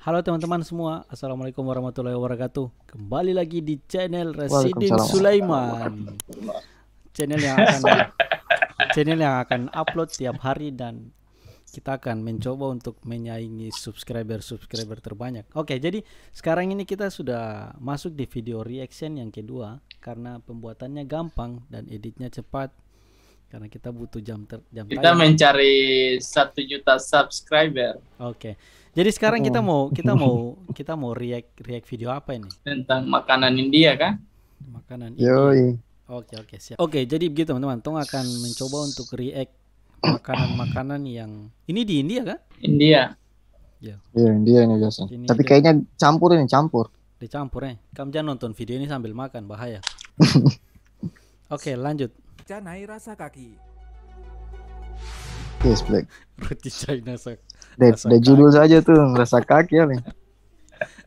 Halo teman-teman semua, Assalamualaikum warahmatullahi wabarakatuh. Kembali lagi di channel Residin Waalaikumsalam. Sulaiman. Channel yang akan channel yang akan upload tiap hari dan kita akan mencoba untuk menyaingi subscriber terbanyak. Oke, jadi sekarang ini kita sudah masuk di video reaction yang kedua karena pembuatannya gampang dan editnya cepat. Karena kita butuh jam Kita tayang. mencari 1 juta subscriber Oke. Jadi sekarang kita mau react video apa ini? tentang makanan India kan? Makanan India. Yoi. Oke, siap. Oke, jadi begitu teman-teman. Tong akan mencoba untuk react makanan-makanan yang ini di India kan? India. Iya, dia ini biasa. Ini Tapi dia. kayaknya campur. Dicampur ya. Kamu jangan nonton video ini sambil makan, bahaya. Oke, lanjut. Canai rasa kaki. Yes, Black. Roti China Dari Rasa judul saja tuh rasa kaki ya, Ling.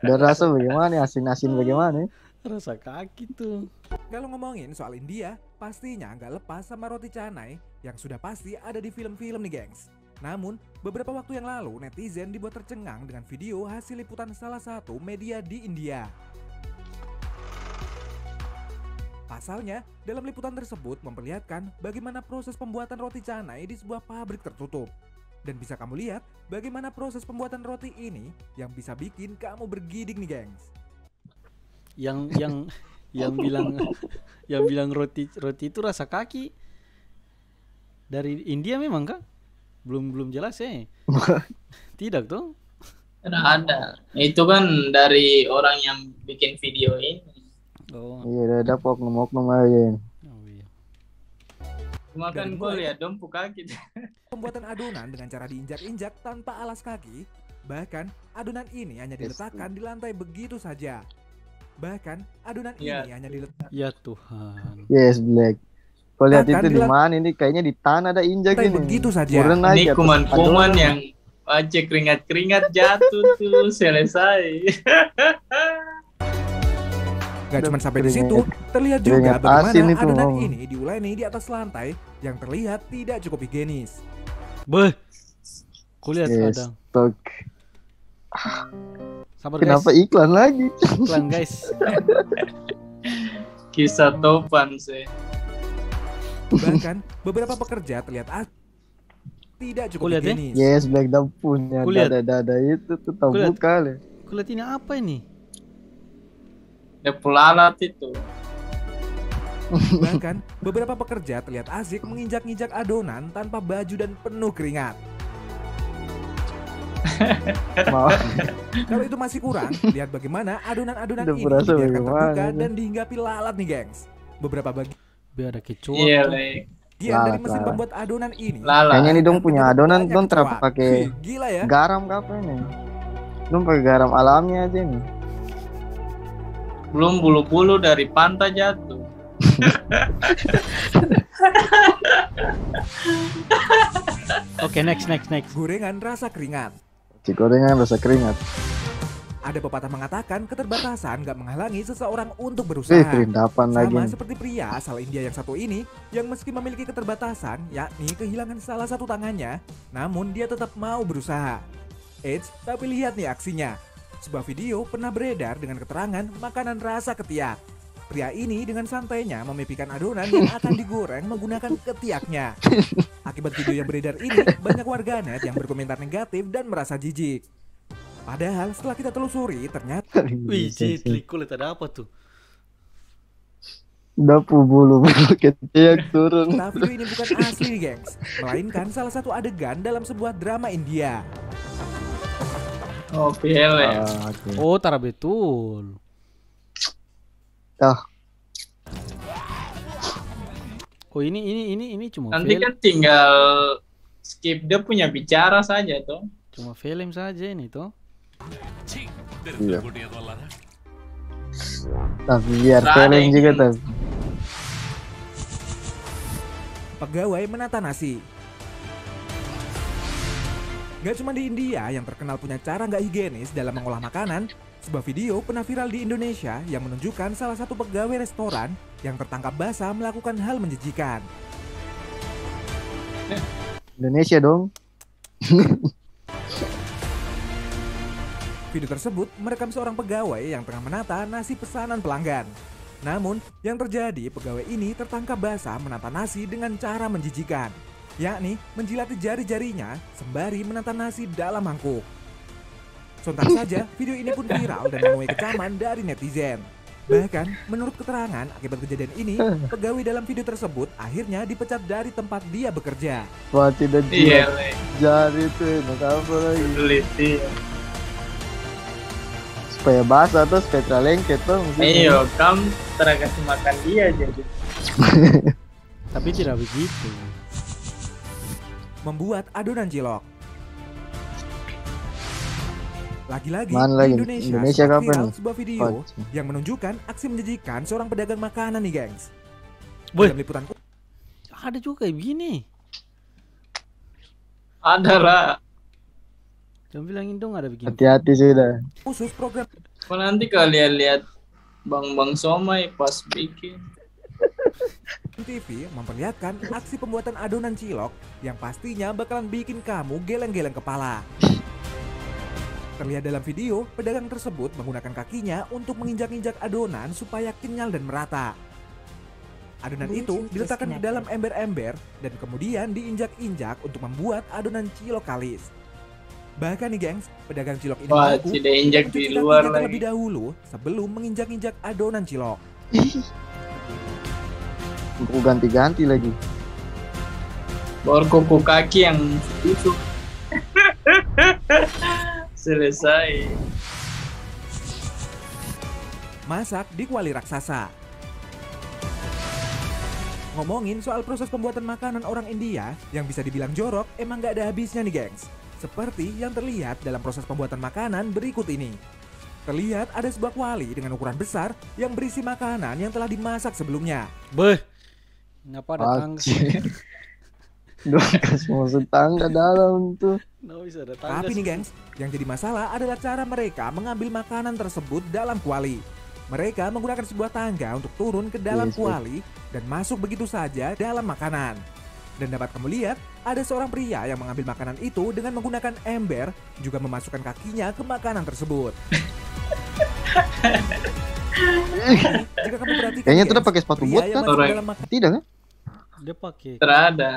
Dan rasa bagaimana? Asin-asin bagaimana? rasa kaki tuh. Kalau ngomongin soal India, pastinya nggak lepas sama roti canai yang sudah pasti ada di film-film nih gengs. Namun, beberapa waktu yang lalu netizen dibuat tercengang dengan video hasil liputan salah satu media di India. Pasalnya, dalam liputan tersebut memperlihatkan bagaimana proses pembuatan roti canai di sebuah pabrik tertutup. Dan bisa kamu lihat bagaimana proses pembuatan roti ini yang bisa bikin kamu bergidik nih gengs. Yang bilang roti itu rasa kaki dari India memang kan? Belum jelas ya. Tidak tuh. Ada. Itu kan dari orang yang bikin video ini. Oh. Iya, ada oknum-oknum aja. Oh iya. Cuma kan gue lihat dompu kaki. Pembuatan adonan dengan cara diinjak-injak tanpa alas kaki. Bahkan adonan ini hanya diletakkan di lantai begitu saja. Bahkan adonan ini hanya diletakkan. Ya Tuhan. Yes, Black. Kau lihat Bahkan itu di mana ini? Kayaknya di tanah ada injak ini. Begitu saja. Turun Ini aja, kuman-kuman yang aja keringat-keringat jatuh tuh selesai. Gak cuma sampai di situ, terlihat juga keringat asin bagaimana itu, adonan Om. ini diuleni di atas lantai yang terlihat tidak cukup higienis. Beh. Kulihat Yes, ada. tok. Sabar Kenapa guys. iklan lagi? Iklan guys. Kisah topan sih. Bahkan beberapa pekerja terlihat tidak cukup Kulihat, higienis. Yes, Black dah punya Kulihat. dada itu tuh tahu Kulihat. kali. Kulihat ini apa ini? Depulalat itu. Bahkan beberapa pekerja terlihat asik menginjak-injak adonan tanpa baju dan penuh keringat. Mau Kalau itu masih kurang, lihat bagaimana adonan-adonan Udah ini berasa dibiarkan bagaimana terbuka ini. dan dihinggapi lalat nih gengs. Beberapa Biar ada kecoa. Iya, tuh. Lek. bagian dari Lalat, mesin lalat. pembuat adonan ini. Lalat. Kayaknya ini dong punya adonan Banyak dong kecoa. pakai Wih, gila ya. garam apa ini? Dong pakai garam alami aja nih. Belum bulu-bulu dari pantai jatuh. Oke, next. Gorengan rasa keringat. Gorengan rasa keringat. Ada pepatah mengatakan keterbatasan gak menghalangi seseorang untuk berusaha. Kerindapan lagi. Sama seperti pria asal India yang satu ini, yang meski memiliki keterbatasan, yakni kehilangan salah satu tangannya, namun dia tetap mau berusaha. Eits, tapi lihat nih aksinya. Sebuah video pernah beredar dengan keterangan makanan rasa ketiak. Pria ini dengan santainya memipikan adonan yang akan digoreng menggunakan ketiaknya. Akibat video yang beredar ini, banyak warganet yang berkomentar negatif dan merasa jijik. Padahal setelah kita telusuri, ternyata Wih, Jitli, kulit ada apa tuh? Dapu bulu-bulu ketiak turun. video ini bukan asli nih gengs, melainkan salah satu adegan dalam sebuah drama India. Oh, film. Oke. Oh, tara betul. Ah, Oh, ini cuma Nanti film. kan tinggal skip dia punya bicara saja tuh. Cuma film saja ini tuh. iya. Tapi biar Rada film ini. juga tapi. Pegawai menata nasi. Gak cuma di India yang terkenal punya cara gak higienis dalam mengolah makanan, sebuah video pernah viral di Indonesia yang menunjukkan salah satu pegawai restoran yang tertangkap basah melakukan hal menjijikan. Indonesia dong. Video tersebut merekam seorang pegawai yang tengah menata nasi pesanan pelanggan. Namun, yang terjadi pegawai ini tertangkap basah menata nasi dengan cara menjijikan, yakni menjilati jari-jarinya sembari menata nasi dalam mangkuk. Sontak saja, video ini pun viral dan menuai kecaman dari netizen. Bahkan, menurut keterangan akibat kejadian ini, pegawai dalam video tersebut akhirnya dipecat dari tempat dia bekerja. Wah, tidak Iya, jilat jari tuh, apa lagi? teliti. Supaya basah tuh, supaya terlengket tuh. Iya, kamu kasih makan dia jadi. Tapi tidak begitu. Membuat adonan cilok. Lagi-lagi Mana di lagi? Indonesia, Indonesia sempat kapan viral nih? sebuah video Oh, yang menunjukkan aksi menjijikan seorang pedagang makanan nih, gengs. Boy. Dalam liputan Ada juga kayak begini. Ada lah. Jangan bilangin dong ada begini. Hati-hati sudah. khusus program Kok nanti kalian lihat Bang Somai pas bikin. TV memperlihatkan aksi pembuatan adonan cilok yang pastinya bakalan bikin kamu geleng-geleng kepala. Terlihat dalam video, pedagang tersebut menggunakan kakinya untuk menginjak-injak adonan supaya kenyal dan merata. Adonan itu diletakkan di dalam ember-ember dan kemudian diinjak-injak untuk membuat adonan cilok kalis. Bahkan nih gengs, pedagang cilok ini Wah, mengaku tidak injak di mencuci luar kakinya terlebih lagi. dahulu sebelum menginjak-injak adonan cilok. Aku ganti-ganti lagi. Baru kuku kaki yang tusuk. Selesai. Masak di kuali raksasa. Ngomongin soal proses pembuatan makanan orang India yang bisa dibilang jorok, emang gak ada habisnya nih gengs. Seperti yang terlihat dalam proses pembuatan makanan berikut ini. Terlihat ada sebuah kuali dengan ukuran besar yang berisi makanan yang telah dimasak sebelumnya. Beh. Ngapa ada tangga? Dua kasih masuk tangga dalam tuh. Nggak bisa ada tangga. Tapi nih gengs, yang jadi masalah adalah cara mereka mengambil makanan tersebut dalam kuali. Mereka menggunakan sebuah tangga untuk turun ke dalam Yes, kuali dan masuk begitu saja dalam makanan. Dan dapat kamu lihat, ada seorang pria yang mengambil makanan itu dengan menggunakan ember, juga memasukkan kakinya ke makanan tersebut. Jika kamu perhatikan, Kayaknya gengs, tuh udah pakai sepatu pria bot yang kan? masuk Orang- dalam makanan Tidak kan? Dia pakai Terada.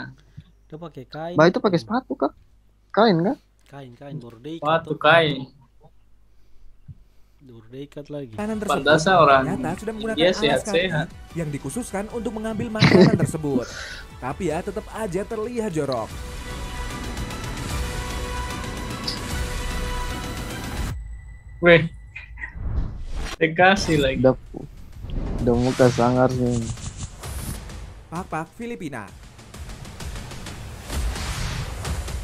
kain. Bah itu pakai sepatu kah? Kain kah? Kain baru diikat. Sepatu tuh. kain. Baru diikat lagi. tersebut, Pantasnya orang ternyata sudah menggunakan dia alas kaki sehat-sehat. yang dikhususkan untuk mengambil makanan tersebut. Tapi ya tetap aja terlihat jorok. Weh. Dikasih lagi. Udah muka sangar sih. Pak Filipina.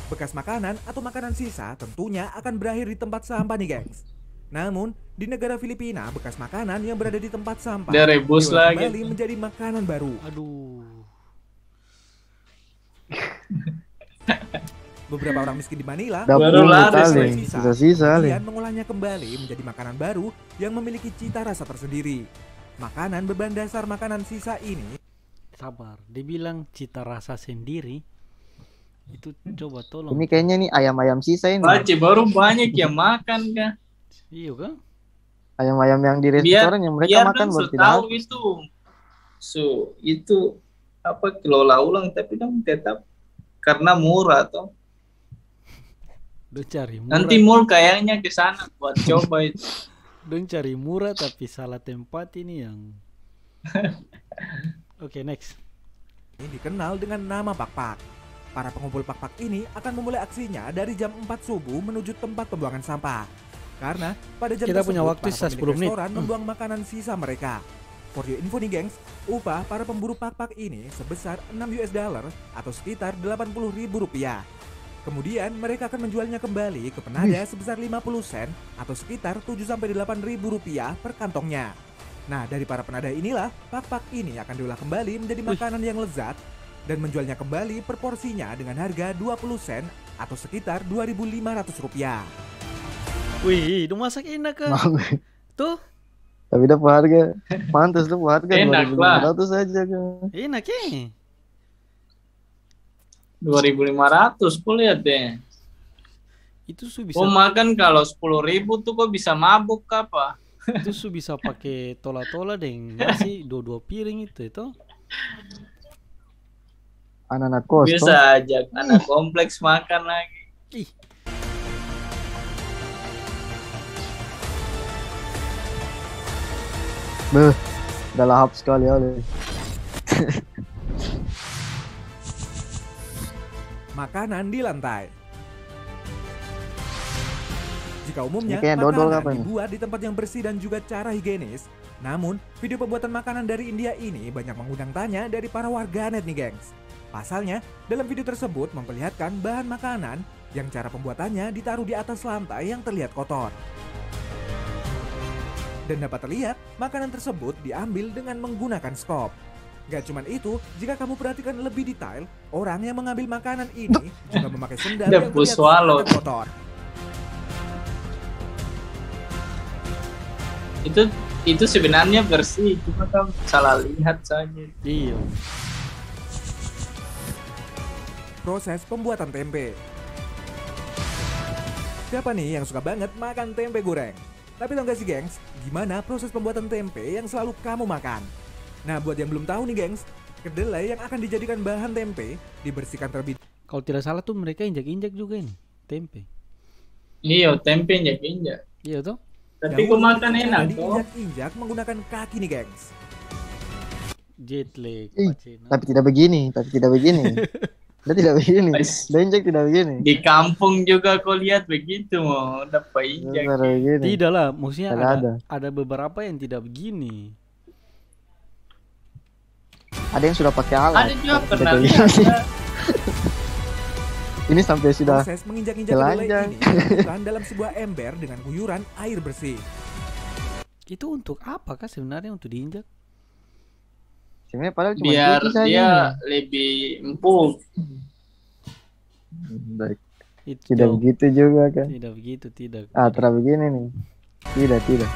Bekas makanan atau makanan sisa tentunya akan berakhir di tempat sampah nih gengs. Namun, di negara Filipina, bekas makanan yang berada di tempat sampah Dia rebus diolah lagi. kembali menjadi makanan baru. Aduh. Beberapa orang miskin di Manila Baru Dapur laris kali. lagi. Sisa-sisa kali. kemudian mengolahnya kembali menjadi makanan baru yang memiliki cita rasa tersendiri. Makanan berbahan dasar makanan sisa ini Sabar. Dia bilang cita rasa sendiri. Itu coba tolong. Ini kayaknya nih ayam-ayam sisa ini. Baci baru banyak yang makan kah? Iya kan? Ayam-ayam yang di Biar restoran yang mereka biar makan dong baru tidak tahu habis. itu apa kelola ulang tapi dong tetap karena murah toh. Dong cari murah. Nanti mall kayaknya ke sana buat coba itu. Dong cari murah tapi salah tempat ini yang. Oke, next. dikenal dengan nama Pak-Pak. Para pengumpul Pak-Pak ini akan memulai aksinya dari jam 4 subuh menuju tempat pembuangan sampah. Karena pada jam Kita tersebut punya waktu para sisa pemilik 10 menit. restoran membuang makanan sisa mereka. For your info nih gengs, upah para pemburu Pak-Pak ini sebesar $6 atau sekitar Rp80.000. Kemudian mereka akan menjualnya kembali ke penada sebesar 50 sen atau sekitar Rp7-8.000 per kantongnya. Nah, dari para penada inilah, Pak-Pak ini akan diolah kembali menjadi makanan yang lezat dan menjualnya kembali per porsinya dengan harga 20 sen atau sekitar Rp2.500. Wih, itu masak enak kan? Tuh, Tapi dapat harga pantas tuh harga Enak lah. 2.500 saja kan. enak ya. 2.500 pun lihat deh. Itu su bisa Oh makan kalau 10.000 tuh kok bisa mabuk apa? itu su bisa pakai tola-tola deng nasi dua piring itu. Anak-anak kos toh. Bisa ajak anak kompleks makan lagi. Ih, Beuh, udah lahap sekali oleh. Makanan di lantai. Jika umumnya Ini kayak dodol makanan apa ini? dibuat di tempat yang bersih dan juga cara higienis, namun video pembuatan makanan dari India ini banyak mengundang tanya dari para warganet nih gengs. Pasalnya, dalam video tersebut memperlihatkan bahan makanan yang cara pembuatannya ditaruh di atas lantai yang terlihat kotor. Dan dapat terlihat, makanan tersebut diambil dengan menggunakan skop. Gak cuman itu, jika kamu perhatikan lebih detail, orang yang mengambil makanan ini juga memakai sendal yang Debus terlihat swallow. sangat kotor. Itu sebenarnya bersih, cuma kan salah lihat saja. iya. Proses pembuatan tempe. Siapa nih yang suka banget makan tempe goreng? Tapi tau gak sih gengs, gimana proses pembuatan tempe yang selalu kamu makan? Nah buat yang belum tahu nih gengs, kedelai yang akan dijadikan bahan tempe dibersihkan terlebih Kalau tidak salah tuh mereka injak-injak juga ini tempe. Iya, tempe injak-injak. Iya toh? Tapi kok makan enak kok. diinjak-injak menggunakan kaki nih gengs. Jet lag. Ih, Pacina. tapi tidak begini. Dia tidak begini. Ais. Dia injek tidak begini. Di kampung juga kau lihat begitu mau dapat Dia injak. tidak begini. Tidak lah, maksudnya Tidak ada beberapa yang tidak begini. Ada yang sudah pakai alat. Ada juga tapi pernah tidak lihat. begini. ya. Ini sampai sudah Proses menginjak-injak kedelai telanjang. ini dilakukan dalam sebuah ember dengan guyuran air bersih. Itu untuk apa kah sebenarnya untuk diinjak? sebenarnya padahal cuma Biar cuci saja. dia lebih empuk. Baik. Itu Tidak jauh. begitu juga kan. Tidak begitu, tidak. Terang begini nih. Tidak.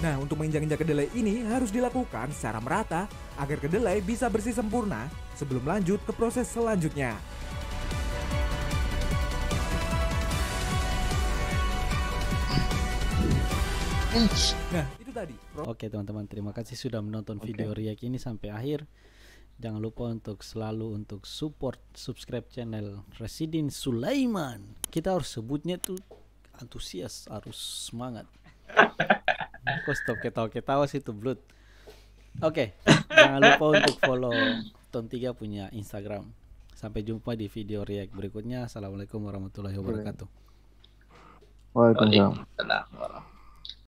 Nah, untuk menginjak-injak kedelai ini harus dilakukan secara merata agar kedelai bisa bersih sempurna sebelum lanjut ke proses selanjutnya. Nah, itu tadi. Oke teman-teman, terima kasih sudah menonton video react ini sampai akhir. Jangan lupa untuk selalu untuk support, subscribe channel Residin Sulaiman. Kita harus sebutnya tuh antusias, harus semangat. Kok stop ketawa-ketawa sih tuh blood. Oke, jangan lupa untuk follow Ton3 punya Instagram. Sampai jumpa di video react berikutnya. Assalamualaikum warahmatullahi wabarakatuh. Waalaikumsalam. Waalaikumsalam.